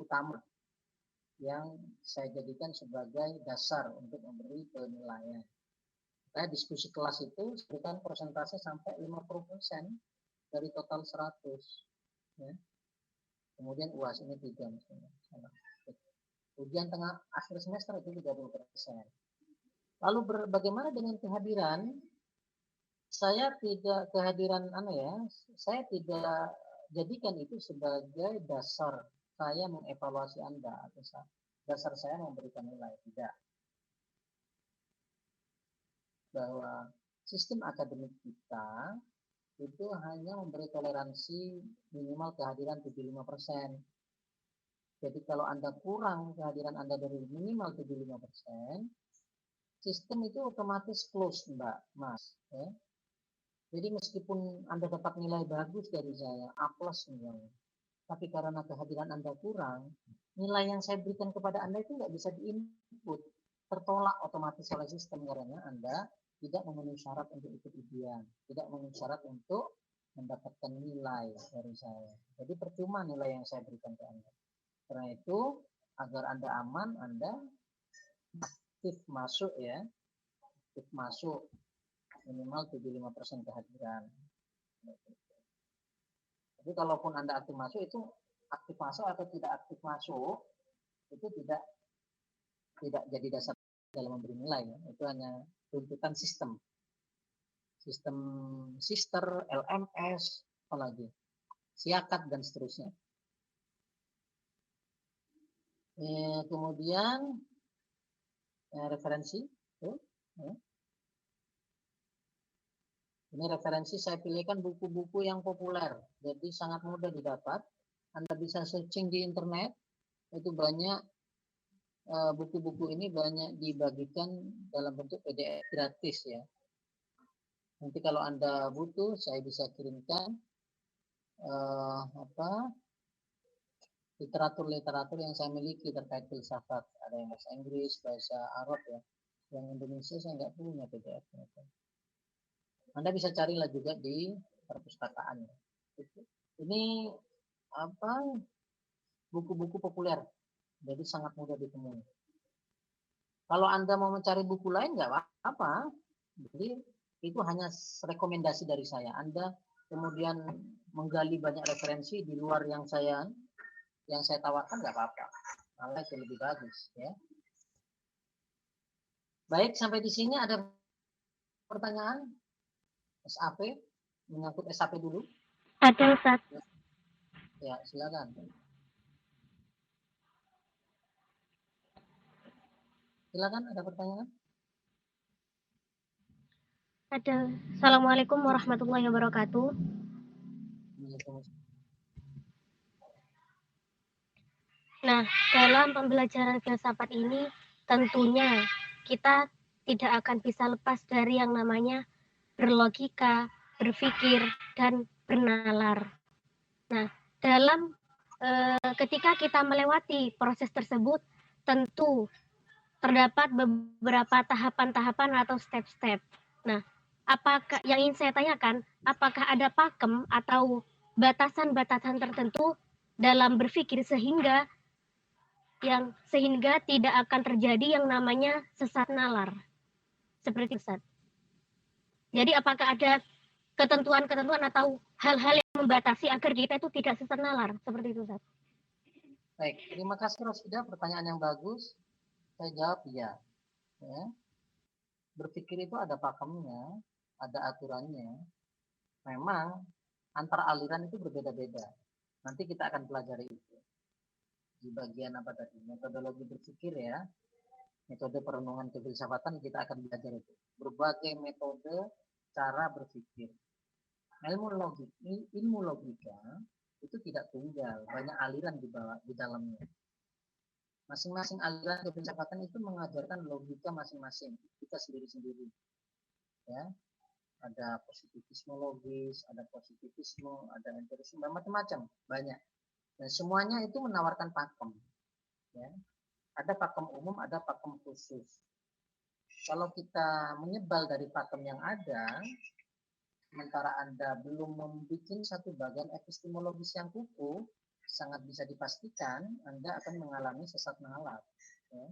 utama yang saya jadikan sebagai dasar untuk memberi penilaian. Saya diskusi kelas itu berikan persentase sampai 50% dari total 100. Ya. Kemudian UAS ini 3 misalnya. Ujian tengah akhir semester itu 30%. Lalu bagaimana dengan kehadiran? Saya tidak saya tidak jadikan itu sebagai dasar saya mengevaluasi Anda atau dasar saya memberikan nilai, tidak. Bahwa sistem akademik kita itu hanya memberi toleransi minimal kehadiran 75%. Jadi kalau Anda kurang kehadiran Anda dari minimal 75%, sistem itu otomatis close, Mbak, Mas. Ya. Jadi meskipun Anda dapat nilai bagus dari saya, A+ misalnya, tapi karena kehadiran Anda kurang, nilai yang saya berikan kepada Anda itu nggak bisa diinput, tertolak otomatis oleh sistem karena Anda tidak memenuhi syarat untuk ikut ujian, tidak memenuhi syarat untuk mendapatkan nilai dari saya. Jadi percuma nilai yang saya berikan ke Anda. Karena itu, agar Anda aman, Anda aktif masuk ya, aktif masuk minimal 75% kehadiran. Jadi kalaupun Anda aktif masuk itu aktif masuk atau tidak aktif masuk itu tidak jadi dasar dalam memberi nilai ya. Itu hanya tuntutan sistem. Sistem sister, LMS, apalagi siakat dan seterusnya. Kemudian referensi. Ini referensi saya pilihkan buku-buku yang populer, jadi sangat mudah didapat. Anda bisa searching di internet, itu banyak buku-buku ini banyak dibagikan dalam bentuk PDF gratis ya. Nanti kalau Anda butuh, saya bisa kirimkan literatur-literatur yang saya miliki terkait filsafat. Ada yang bahasa Inggris, bahasa Arab ya. Yang Indonesia saya nggak punya PDF. Anda bisa carilah juga di perpustakaan. Ini buku-buku populer, jadi sangat mudah ditemui. Kalau Anda mau mencari buku lain nggak apa-apa. Jadi itu hanya rekomendasi dari saya. Anda kemudian menggali banyak referensi di luar yang saya tawarkan nggak apa-apa. Malah itu lebih bagus ya. Baik, sampai di sini ada pertanyaan? SAP, menyangkut SAP dulu. Ada, Ustaz. Ya, silakan. Silakan, ada pertanyaan? Ada. Assalamualaikum warahmatullahi wabarakatuh. Nah, dalam pembelajaran filsafat ini tentunya kita tidak akan bisa lepas dari yang namanya berlogika, berpikir, dan bernalar. Nah, dalam ketika kita melewati proses tersebut, tentu terdapat beberapa tahapan-tahapan atau step-step. Nah, apakah yang ingin saya tanyakan, apakah ada pakem atau batasan-batasan tertentu dalam berpikir sehingga tidak akan terjadi yang namanya sesat nalar? Seperti itu, Ustaz. Jadi apakah ada ketentuan-ketentuan atau hal-hal yang membatasi agar kita itu tidak sesat nalar? Seperti itu, Ustaz. Baik, terima kasih Rosida, pertanyaan yang bagus. Saya jawab ya. Berpikir itu ada pakemnya, ada aturannya. Memang antar aliran itu berbeda-beda. Nanti kita akan pelajari itu. Di bagian apa tadi? Metodologi berpikir ya. Metode perenungan kefilsafatan kita akan belajar itu. Berbagai metode cara berpikir. Ilmu logika itu tidak tunggal, banyak aliran di dalamnya. Masing-masing aliran kefilsafatan itu mengajarkan logika masing-masing, kita sendiri-sendiri. Ya. Ada positivisme logis, ada positivisme, ada empirisme, macam-macam, banyak. Dan semuanya itu menawarkan pakem. Ya. Ada pakem umum, ada pakem khusus. Kalau kita menyebal dari pakem yang ada, sementara Anda belum membuat satu bagian epistemologis yang kukuh, sangat bisa dipastikan Anda akan mengalami sesat nalar. Ya.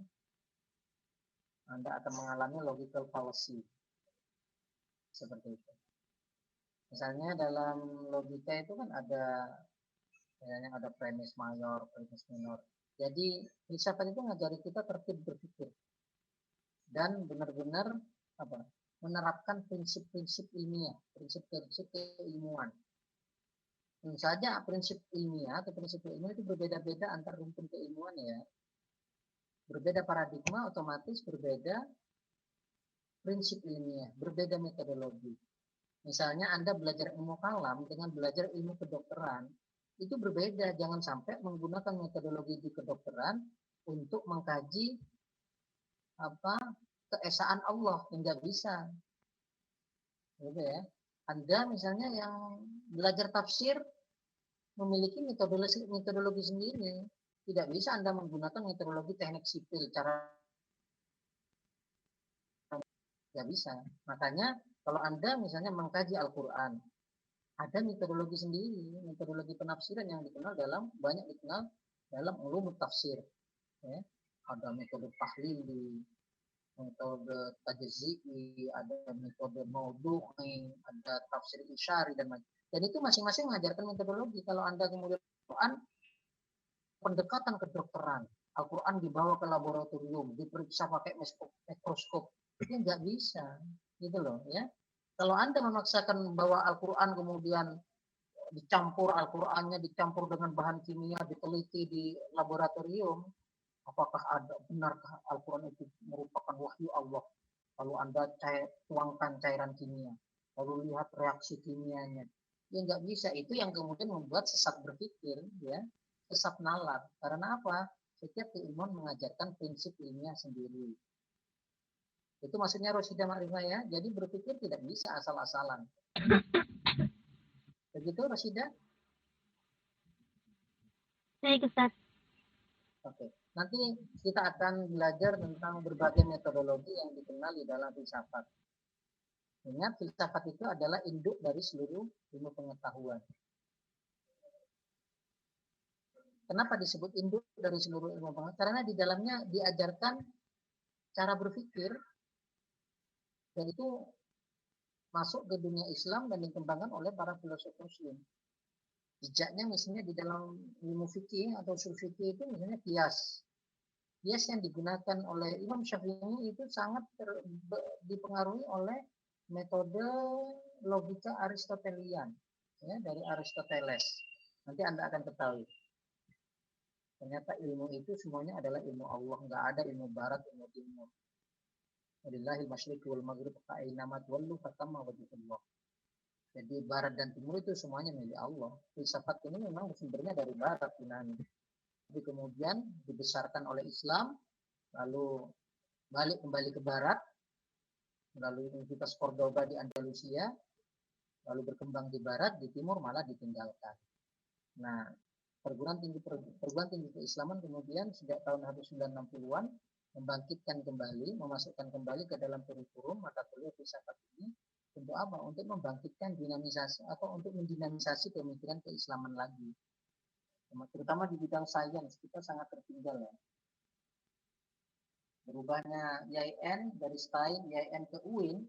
Anda akan mengalami logical fallacy. Seperti itu. Misalnya dalam logika itu kan ada premis mayor, premis minor. Jadi filsafat itu ngajari kita tertib berpikir dan benar-benar menerapkan prinsip-prinsip ilmiah, prinsip-prinsip keilmuan. Tentu saja prinsip ilmiah atau prinsip ilmiah itu berbeda-beda antar rumpun keilmuan ya. Berbeda paradigma otomatis berbeda prinsip ilmiah, berbeda metodologi. Misalnya Anda belajar ilmu kalam dengan belajar ilmu kedokteran, itu berbeda. Jangan sampai menggunakan metodologi di kedokteran untuk mengkaji keesaan Allah, enggak bisa. Gitu ya. Anda misalnya yang belajar tafsir memiliki metodologi sendiri. Tidak bisa Anda menggunakan metodologi teknik sipil, tidak bisa. Makanya kalau Anda misalnya mengkaji Al-Quran, ada metodologi sendiri, metodologi penafsiran yang banyak dikenal dalam ulum tafsir. Ya. Ada metode tahlili, metode tajzi'i, ada metode maudhu'i, ada tafsir isyari dan macam. Dan itu masing-masing mengajarkan metodologi. Kalau Anda kemudian Al-Quran, pendekatan kedokteran, Al-Quran dibawa ke laboratorium, diperiksa pakai mikroskop, itu nggak bisa, gitu loh ya. Kalau Anda memaksakan membawa Al-Quran kemudian dicampur Al-Qurannya dicampur dengan bahan kimia, diteliti di laboratorium, apakah benarkah Al-Quran itu merupakan wahyu Allah? Lalu Anda tuangkan cairan kimia, lalu lihat reaksi kimianya, ya nggak bisa. Itu yang kemudian membuat sesat berpikir, ya, sesat nalar. Karena apa? Setiap keilmuan mengajarkan prinsip ilmiah sendiri. Itu maksudnya Rosida Makrifah ya. Jadi berpikir tidak bisa asal-asalan. Begitu Rosida? Baik Ustaz. Oke. Nanti kita akan belajar tentang berbagai metodologi yang dikenal di dalam filsafat. Ingat, filsafat itu adalah induk dari seluruh ilmu pengetahuan. Kenapa disebut induk dari seluruh ilmu pengetahuan? Karena di dalamnya diajarkan cara berpikir, dan itu masuk ke dunia Islam dan dikembangkan oleh para filosof Muslim. Jejaknya misalnya di dalam ilmu fikih atau usul fikih itu misalnya kias. Kias yang digunakan oleh Imam Syafi'i itu sangat dipengaruhi oleh metode logika Aristotelian, ya, dari Aristoteles. Nanti Anda akan ketahui. Ternyata ilmu itu semuanya adalah ilmu Allah, nggak ada ilmu barat, ilmu timur. Walillahi masyriqi wal maghrib fa'ainama tuwallu fatamma wajhullah. Jadi barat dan timur itu semuanya milik Allah. Filsafat ini memang sumbernya dari barat Yunani. Tapi kemudian dibesarkan oleh Islam, lalu balik kembali ke barat, melalui Universitas Cordoba di Andalusia, lalu berkembang di barat, di timur malah ditinggalkan. Nah, perguruan tinggi keislaman kemudian sejak tahun 1960-an membangkitkan kembali, memasukkan kembali ke dalam kurikulum mata kuliah filsafat ini. Untuk apa? Untuk membangkitkan dinamisasi atau untuk mendinamisasi pemikiran keislaman lagi. Terutama di bidang sains, kita sangat tertinggal ya. Berubahnya YIN dari STAI, YIN ke UIN,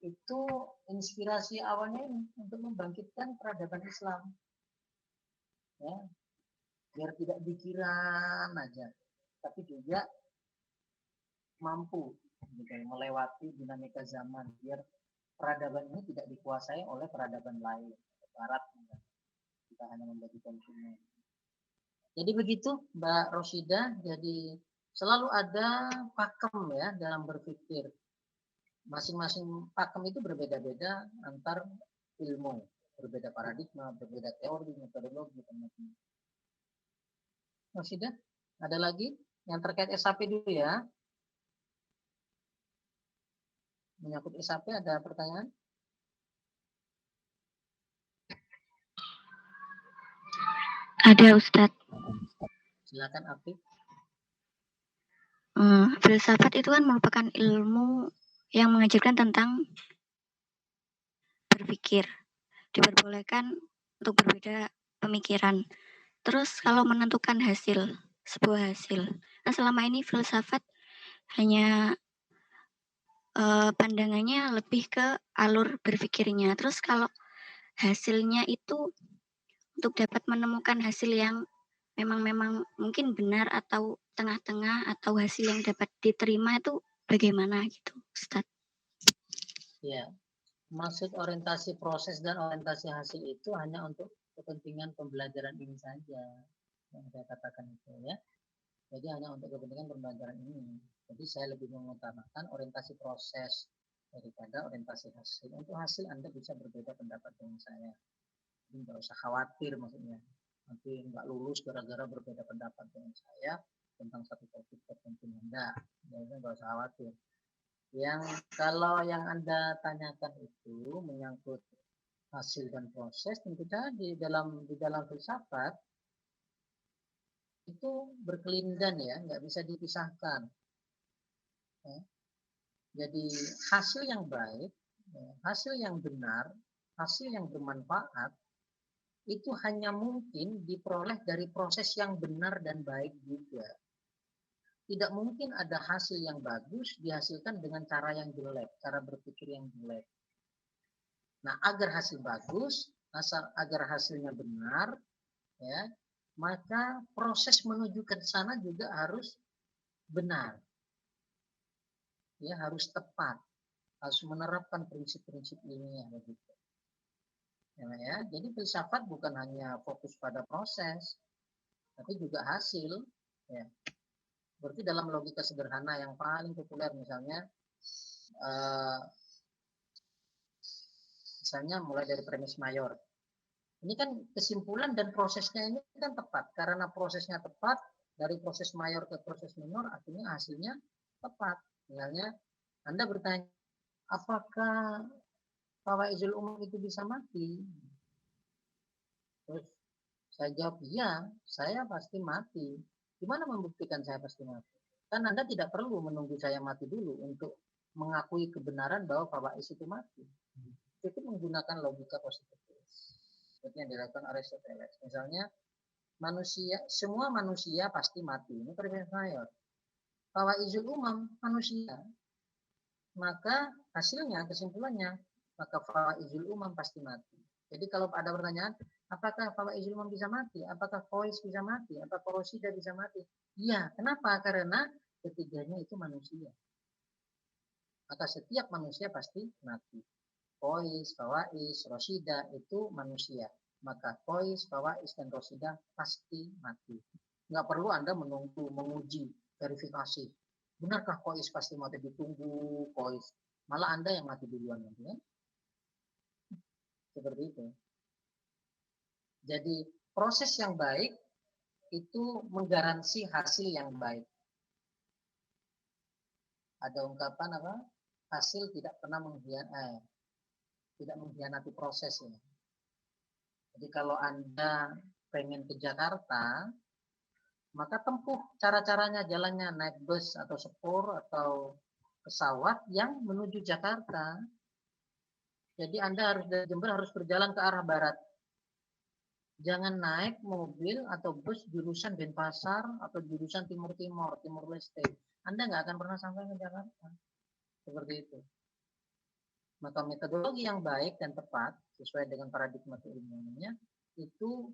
itu inspirasi awalnya untuk membangkitkan peradaban Islam. Ya, biar tidak pikiran aja, tapi juga mampu melewati dinamika zaman, biar peradaban ini tidak dikuasai oleh peradaban lain, barat, kita hanya menjadi konsumen. Jadi begitu Mbak Rosida, jadi selalu ada pakem ya dalam berpikir. Masing-masing pakem itu berbeda-beda antar ilmu, berbeda paradigma, berbeda teori, metodologi, teman-teman. Rosida, ada lagi yang terkait SAP dulu ya? Menyangkut SAP ada pertanyaan? Ada Ustadz. Silakan Afif. Filsafat itu kan merupakan ilmu yang mengajarkan tentang berpikir. Diperbolehkan untuk berbeda pemikiran. Terus kalau menentukan sebuah hasil. Nah, selama ini filsafat hanya pandangannya lebih ke alur berpikirnya. Terus kalau hasilnya itu untuk dapat menemukan hasil yang memang mungkin benar atau tengah-tengah atau hasil yang dapat diterima itu bagaimana gitu, Ustaz? Ya, maksud orientasi proses dan orientasi hasil itu hanya untuk kepentingan pembelajaran ini saja yang saya katakan itu ya. Jadi hanya untuk kepentingan pembelajaran ini. Jadi saya lebih mengutamakan orientasi proses daripada orientasi hasil. Untuk hasil Anda bisa berbeda pendapat dengan saya. Jadi nggak usah khawatir maksudnya. Nanti nggak lulus gara-gara berbeda pendapat dengan saya tentang satu topik tertentu. Enggak, jadi nggak usah khawatir. Kalau yang Anda tanyakan itu menyangkut hasil dan proses, tentu saja di dalam filsafat itu berkelindan ya, nggak bisa dipisahkan. Ya. Jadi hasil yang baik, hasil yang benar, hasil yang bermanfaat itu hanya mungkin diperoleh dari proses yang benar dan baik juga. Tidak mungkin ada hasil yang bagus dihasilkan dengan cara yang jelek, cara berpikir yang jelek. Nah, agar hasil bagus, agar hasilnya benar, ya, maka proses menuju ke sana juga harus benar. Ya, harus tepat. Harus menerapkan prinsip-prinsip ilmiah begitu. Ya, jadi filsafat bukan hanya fokus pada proses, tapi juga hasil. Ya. Berarti dalam logika sederhana yang paling populer misalnya mulai dari premis mayor. Ini kan kesimpulan dan prosesnya ini kan tepat. Karena prosesnya tepat, dari proses mayor ke proses minor, akhirnya hasilnya tepat. Misalnya, Anda bertanya, apakah fawaidul umum itu bisa mati? Terus saya jawab, iya, saya pasti mati. Gimana membuktikan saya pasti mati? Kan Anda tidak perlu menunggu saya mati dulu untuk mengakui kebenaran bahwa fawaid itu mati. Itu menggunakan logika positivis. Seperti yang dilakukan Aristoteles. Misalnya, semua manusia pasti mati. Ini premis mayor. Fawaidul umum manusia. Maka hasilnya, kesimpulannya, maka fawaidul umum pasti mati. Jadi kalau ada pertanyaan, apakah fawaidul umum bisa mati? Apakah kois bisa mati? Apakah korosida bisa mati? Iya, kenapa? Karena ketiganya itu manusia. Maka setiap manusia pasti mati. Kois, fawais, rosida itu manusia. Maka kois, fawais, dan rosida pasti mati. Nggak perlu Anda menguji, verifikasi. Benarkah kois pasti mati? Ditunggu kois. Malah Anda yang mati duluan. Ya? Seperti itu. Jadi proses yang baik itu menggaransi hasil yang baik. Ada ungkapan apa? Hasil tidak pernah mengkhianati proses ya. Jadi kalau Anda pengen ke Jakarta, maka tempuh cara-caranya, jalannya naik bus atau sepur atau pesawat yang menuju Jakarta. Jadi Anda dari Jember harus berjalan ke arah barat. Jangan naik mobil atau bus jurusan Denpasar atau jurusan Timur Leste. Anda nggak akan pernah sampai ke Jakarta. Seperti itu. Maka metodologi yang baik dan tepat sesuai dengan paradigma keilmuannya itu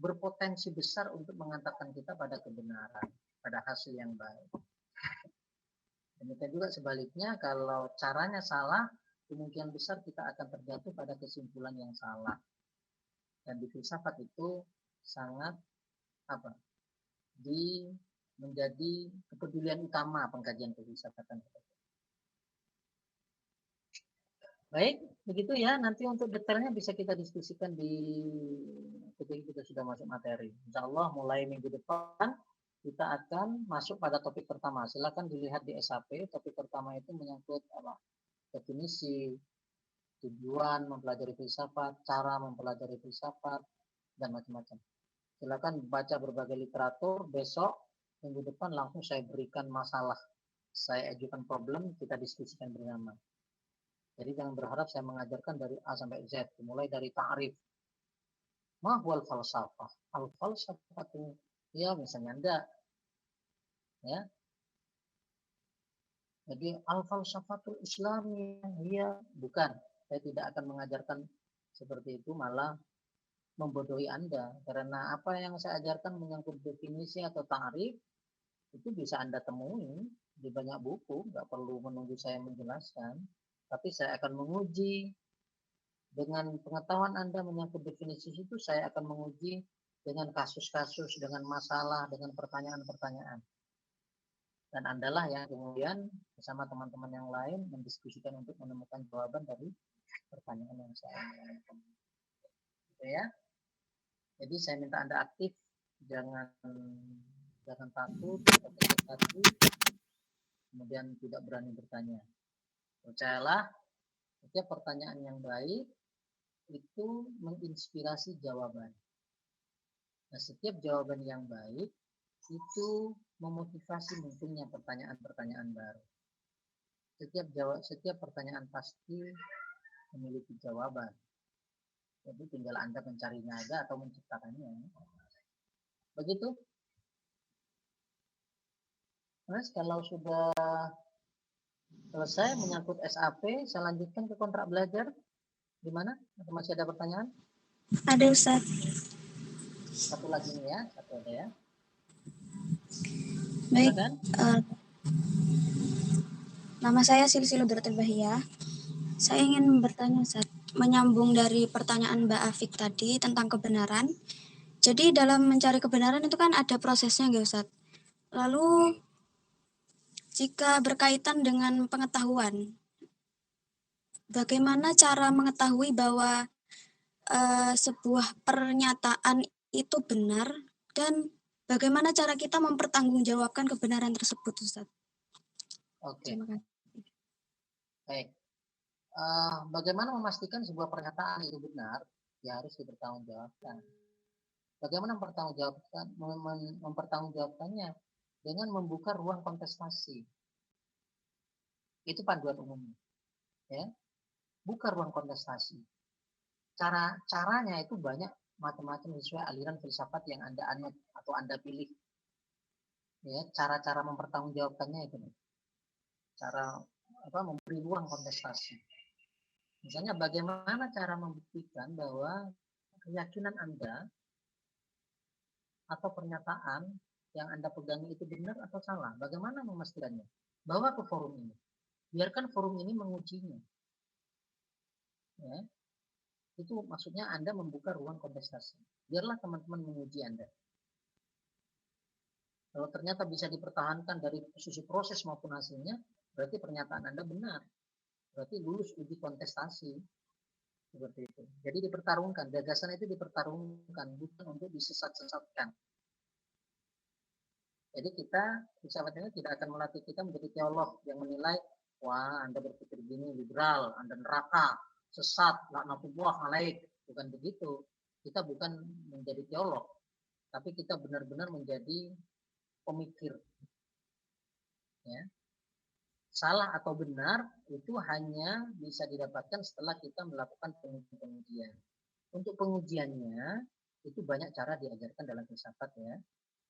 berpotensi besar untuk mengantarkan kita pada kebenaran, pada hasil yang baik. Demikian juga sebaliknya, kalau caranya salah, kemungkinan besar kita akan terjatuh pada kesimpulan yang salah. Dan di filsafat itu sangat menjadi kepedulian utama pengkajian kefilsafatan. Baik, begitu ya. Nanti untuk detailnya bisa kita diskusikan ketika kita sudah masuk materi. Insya Allah mulai minggu depan kita akan masuk pada topik pertama. Silakan dilihat di SAP. Topik pertama itu menyangkut definisi, tujuan mempelajari filsafat, cara mempelajari filsafat, dan macam-macam. Silakan baca berbagai literatur. Besok minggu depan langsung saya berikan masalah. Saya ajukan problem, kita diskusikan bersama. Jadi jangan berharap saya mengajarkan dari A sampai Z, mulai dari ta'rif, Ma huwal falsafah? Al falsafatu, ya misalnya Anda, ya. Jadi al falsafatul Islami, ya bukan. Saya tidak akan mengajarkan seperti itu, malah membodohi Anda. Karena apa yang saya ajarkan menyangkut definisi atau ta'rif itu bisa Anda temui di banyak buku, nggak perlu menunggu saya menjelaskan. Tapi saya akan menguji dengan pengetahuan Anda menyangkut definisi itu, saya akan menguji dengan kasus-kasus, dengan masalah, dengan pertanyaan-pertanyaan. Dan Andalah yang kemudian bersama teman-teman yang lain mendiskusikan untuk menemukan jawaban dari pertanyaan yang saya tanyakan. Gitu ya. Jadi saya minta Anda aktif, jangan takut atau kecil hati, kemudian tidak berani bertanya. Percayalah, setiap pertanyaan yang baik itu menginspirasi jawaban. Nah, setiap jawaban yang baik itu memotivasi munculnya pertanyaan-pertanyaan baru. Setiap pertanyaan pasti memiliki jawaban. Jadi tinggal Anda mencarinya aja atau menciptakannya. Begitu. Mas, kalau sudah selesai menyangkut SAP, saya lanjutkan ke kontrak belajar. Gimana? Atau masih ada pertanyaan? Ada, Ustaz. Satu lagi nih ya, satu ada ya. Baik, Silakan. nama saya Silsilo Dorotil Bahia. Saya ingin bertanya, Ustaz, menyambung dari pertanyaan Mbak Afik tadi tentang kebenaran. Jadi dalam mencari kebenaran itu kan ada prosesnya, nggak, Ustaz? Lalu jika berkaitan dengan pengetahuan, bagaimana cara mengetahui bahwa sebuah pernyataan itu benar, dan bagaimana cara kita mempertanggungjawabkan kebenaran tersebut, Ustaz? Oke. Terima kasih. Baik. Bagaimana memastikan sebuah pernyataan itu benar? Ya harus dipertanggungjawabkan. Bagaimana mempertanggungjawabkannya? Dengan membuka ruang kontestasi. Itu panduan umumnya. Ya. Buka ruang kontestasi. Caranya itu banyak macam-macam sesuai aliran filsafat yang Anda anut atau Anda pilih. Ya, cara-cara mempertanggungjawabkannya itu. Cara memberi ruang kontestasi. Misalnya bagaimana cara membuktikan bahwa keyakinan Anda atau pernyataan yang Anda pegangi itu benar atau salah? Bagaimana memastikannya? Bawa ke forum ini. Biarkan forum ini mengujinya. Ya. Itu maksudnya Anda membuka ruang kontestasi. Biarlah teman-teman menguji Anda. Kalau ternyata bisa dipertahankan dari sisi proses maupun hasilnya, berarti pernyataan Anda benar. Berarti lulus uji kontestasi. Seperti itu. Jadi dipertarungkan. Gagasan itu dipertarungkan, bukan untuk disesat-sesatkan. Jadi kita, filsafat ini tidak akan melatih kita menjadi teolog yang menilai, wah Anda berpikir gini, liberal, Anda neraka, sesat, laknatullah alaik. Bukan begitu. Kita bukan menjadi teolog, tapi kita benar-benar menjadi pemikir. Ya. Salah atau benar itu hanya bisa didapatkan setelah kita melakukan pengujian. Untuk pengujiannya itu banyak cara diajarkan dalam filsafat ya.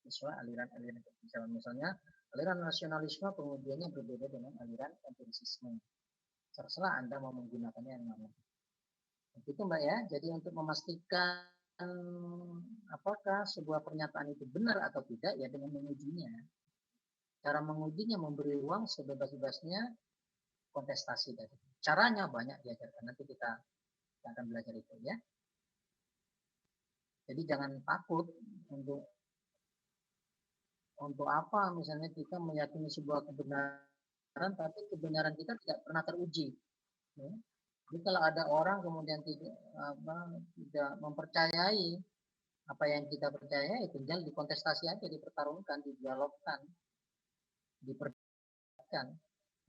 Sesuai aliran-aliran filsafat. Misalnya aliran nasionalisme pengujiannya berbeda dengan aliran empirisisme. Terserah Anda mau menggunakannya yang mana. Begitu Mbak ya. Jadi untuk memastikan apakah sebuah pernyataan itu benar atau tidak ya dengan mengujinya. Cara mengujinya memberi ruang sebebas-bebasnya kontestasi tadi. Caranya banyak diajarkan. Nanti kita akan belajar itu ya. Jadi jangan takut untuk apa misalnya kita meyakini sebuah kebenaran tapi kebenaran kita tidak pernah teruji. Ya. Jadi kalau ada orang kemudian tidak mempercayai apa yang kita percaya, ya tinggal dikontestasi aja, dipertarungkan, didialogkan, diperdebatkan.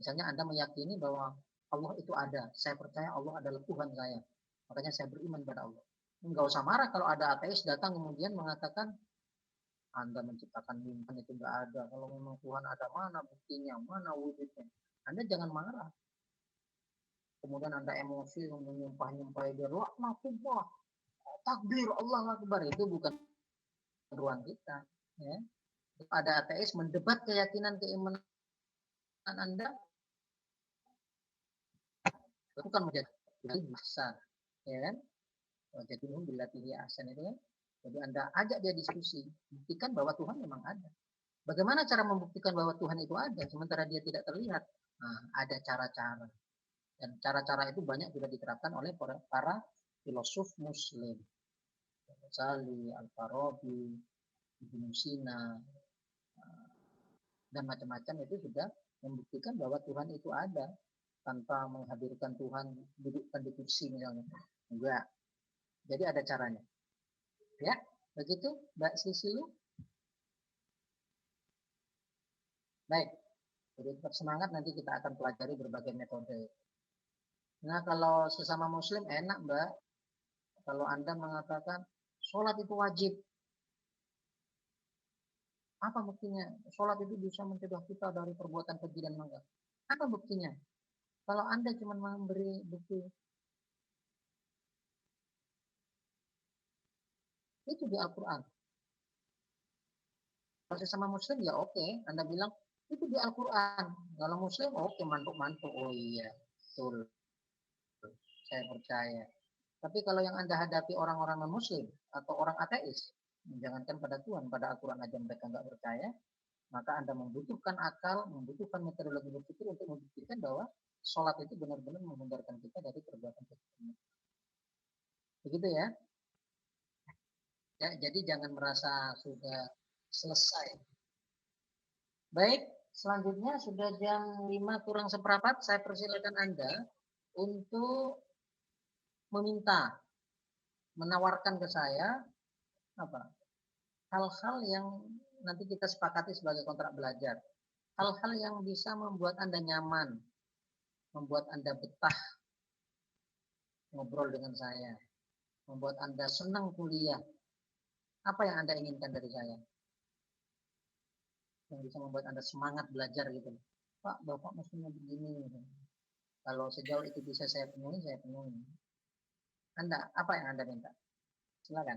Misalnya Anda meyakini bahwa Allah itu ada, saya percaya Allah adalah Tuhan saya, makanya saya beriman pada Allah. Enggak usah marah kalau ada ateis datang kemudian mengatakan Anda menciptakan mimpi itu enggak ada, kalau memang Tuhan ada mana buktinya, mana wujudnya. Anda jangan marah. Kemudian Anda emosi menyumpah-nyumpahi dia, laknatullah, takbir Allah Akbar, itu bukan ruang kita. Ya. Ada ateis mendebat keyakinan keimanan Anda, itu kan menjadi besar, ya kan? Jadi bilatihi ahsan itu kan. Jadi Anda ajak dia diskusi, buktikan bahwa Tuhan memang ada. Bagaimana cara membuktikan bahwa Tuhan itu ada sementara dia tidak terlihat? Nah, ada cara-cara. Dan cara-cara itu banyak juga diterapkan oleh para filosof Muslim. Ghazali, Al-Farabi, Ibnu Sina, dan macam-macam itu sudah membuktikan bahwa Tuhan itu ada tanpa menghadirkan Tuhan dudukkan di kursi misalnya. Enggak. Jadi ada caranya. Ya, begitu Mbak Sisilu. Baik. Jadi tetap semangat, nanti kita akan pelajari berbagai metode. Nah, kalau sesama Muslim enak, Mbak. Kalau Anda mengatakan sholat itu wajib. Apa buktinya? Sholat itu bisa mencegah kita dari perbuatan keji dan mungkar. Apa buktinya? Kalau Anda cuma memberi bukti, itu di Al-Quran. Kalau sesama Muslim ya oke. Anda bilang itu di Al-Quran. Kalau Muslim oke, mantuk-mantuk. Oh iya, betul. Saya percaya. Tapi kalau yang Anda hadapi orang-orang non-Muslim atau orang ateis, jangankan pada Tuhan, pada Al-Quran aja mereka nggak percaya, maka Anda membutuhkan akal, membutuhkan metodologi berpikir untuk membuktikan bahwa sholat itu benar-benar menghindarkan kita dari perbuatan keji. Begitu ya? Ya, jadi jangan merasa sudah selesai. Baik, selanjutnya sudah jam 5 kurang seperempat, saya persilakan Anda untuk meminta, menawarkan ke saya apa hal-hal yang nanti kita sepakati sebagai kontrak belajar. Hal-hal yang bisa membuat Anda nyaman, membuat Anda betah ngobrol dengan saya, membuat Anda senang kuliah. Apa yang Anda inginkan dari saya? Yang bisa membuat Anda semangat belajar gitu. Pak, Bapak mestinya begini. Kalau sejauh itu bisa saya penuhi, saya penuhi. Anda, apa yang Anda minta? Silakan.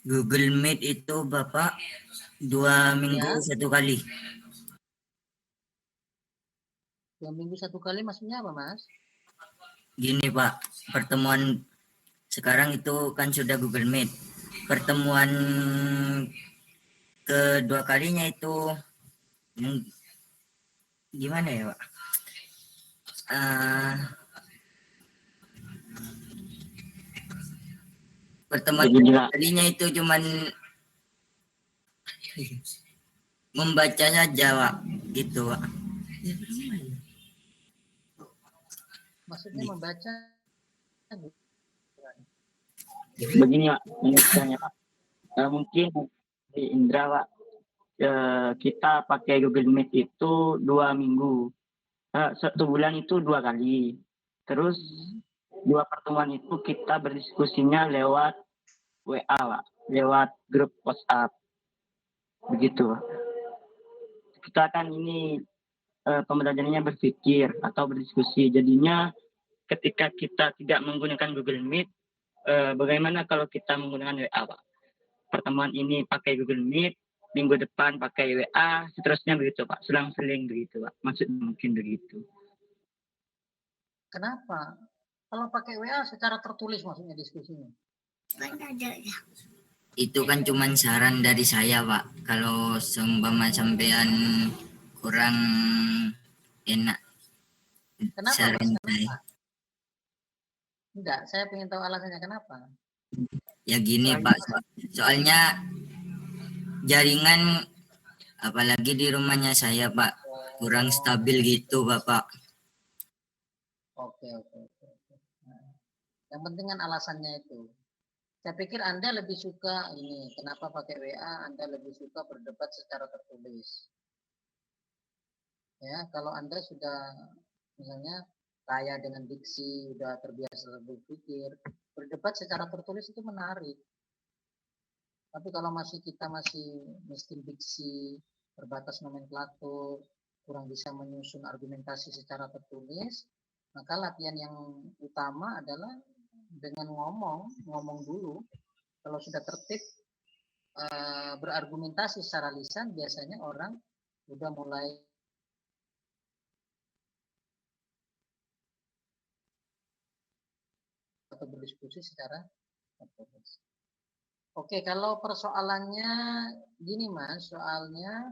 Google Meet itu Bapak 2 minggu Ya. 1 kali. 2 minggu 1 kali maksudnya apa, Mas? Gini Pak, pertemuan sekarang itu kan sudah Google Meet. Pertemuan kedua kalinya itu gimana ya Pak? Pertemuan kedua kalinya itu cuman membaca saja Pak, gitu Pak. Maksudnya membaca? Begini Pak, misalnya Pak, mungkin di Indra Pak, kita pakai Google Meet itu 2 minggu, 1 bulan itu 2 kali, terus 2 pertemuan itu kita berdiskusinya lewat WA Pak, lewat grup WhatsApp, begitu Pak. Kita kan ini pembelajarannya berpikir atau berdiskusi, jadinya ketika kita tidak menggunakan Google Meet, bagaimana kalau kita menggunakan WA Pak? Pertemuan ini pakai Google Meet, minggu depan pakai WA, seterusnya begitu Pak, selang-seling begitu Pak, maksudnya mungkin begitu. Kenapa? Kalau pakai WA secara tertulis maksudnya diskusinya? Itu kan cuman saran dari saya Pak, kalau seumpama sampean kurang enak. Kenapa saran Mas? saya. Kenapa? Enggak, saya ingin tahu alasannya kenapa. Ya gini Pak, soalnya jaringan apalagi di rumahnya saya Pak kurang stabil gitu Bapak. Oke. Nah, yang penting kan alasannya itu. Saya pikir Anda lebih suka ini, kenapa pakai WA? Anda lebih suka berdebat secara tertulis. Ya, kalau Anda sudah misalnya kaya dengan diksi, sudah terbiasa berpikir, berdebat secara tertulis itu menarik. Tapi kalau kita masih miskin diksi, terbatas nomenklatur, kurang bisa menyusun argumentasi secara tertulis, maka latihan yang utama adalah dengan ngomong dulu. Kalau sudah tertib berargumentasi secara lisan, biasanya orang udah mulai atau berdiskusi secara tertulis. Oke, kalau persoalannya gini Mas, soalnya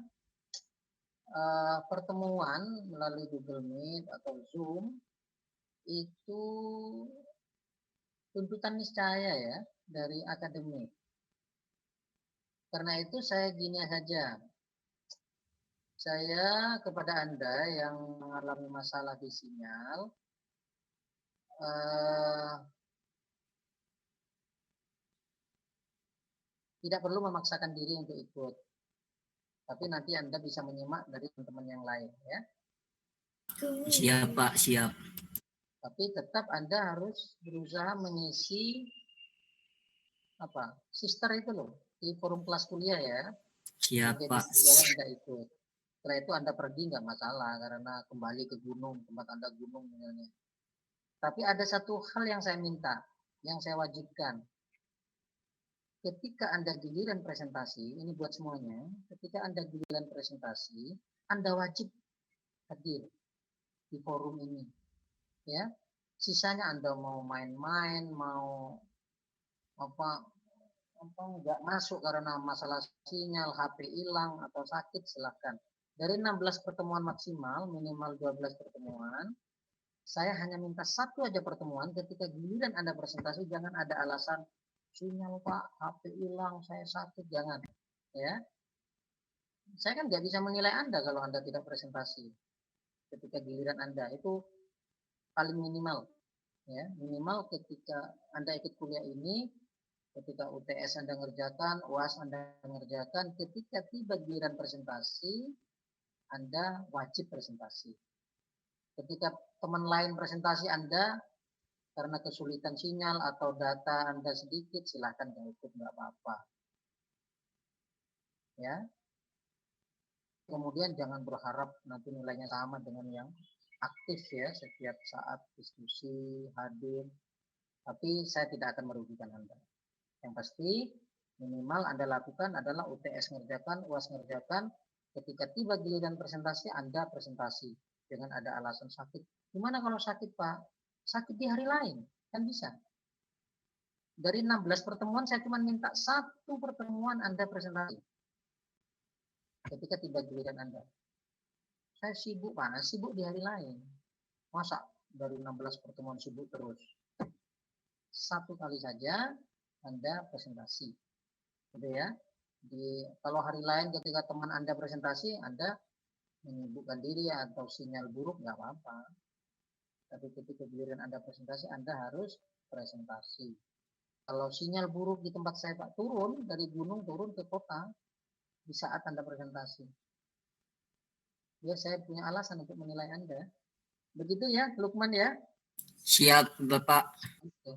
pertemuan melalui Google Meet atau Zoom itu tuntutan niscaya ya dari akademik. Karena itu saya gini saja, saya kepada Anda yang mengalami masalah di sinyal, tidak perlu memaksakan diri untuk ikut. Tapi nanti Anda bisa menyimak dari teman-teman yang lain ya. Siap Pak, siap. Tapi tetap Anda harus berusaha mengisi sister itu loh di forum kelas kuliah ya. Siap Pak. Anda ikut. Setelah itu Anda pergi nggak masalah karena kembali ke gunung, tempat Anda gunung misalnya. Tapi ada satu hal yang saya minta, yang saya wajibkan. Ketika Anda giliran presentasi, ini buat semuanya, ketika Anda giliran presentasi, Anda wajib hadir di forum ini. Ya, sisanya Anda mau main-main, mau nggak masuk karena masalah sinyal, HP hilang atau sakit, silahkan. Dari 16 pertemuan maksimal, minimal 12 pertemuan, saya hanya minta satu aja pertemuan, ketika giliran Anda presentasi, jangan ada alasan, sinyal Pak, HP hilang, saya sakit, jangan. Ya, saya kan nggak bisa menilai Anda kalau Anda tidak presentasi. Ketika giliran Anda, itu paling minimal. Ya, minimal ketika Anda ikut kuliah ini, ketika UTS Anda ngerjakan, UAS Anda ngerjakan, ketika tiba giliran presentasi, Anda wajib presentasi. Ketika teman lain presentasi Anda, karena kesulitan sinyal atau data Anda sedikit, silahkan nggak ikut, nggak apa-apa. Ya. Kemudian jangan berharap nanti nilainya sama dengan yang aktif ya, setiap saat diskusi, hadir. Tapi saya tidak akan merugikan Anda. Yang pasti minimal Anda lakukan adalah UTS ngerjakan, UAS ngerjakan, ketika tiba giliran presentasi, Anda presentasi. Dengan ada alasan sakit. Gimana kalau sakit Pak? Sakit di hari lain, kan bisa. Dari 16 pertemuan, saya cuma minta satu pertemuan Anda presentasi. Ketika tiba giliran Anda. Saya sibuk Pak, sibuk di hari lain. Masa dari 16 pertemuan sibuk terus? Satu kali saja Anda presentasi. Gitu ya. Kalau hari lain ketika teman Anda presentasi, Anda menyibukkan diri atau sinyal buruk, nggak apa-apa. Tapi ketika giliran Anda presentasi, Anda harus presentasi. Kalau sinyal buruk di tempat saya Pak, turun dari gunung, turun ke kota di saat Anda presentasi. Ya, saya punya alasan untuk menilai Anda. Begitu ya, Lukman ya? Siap, Bapak. Oke.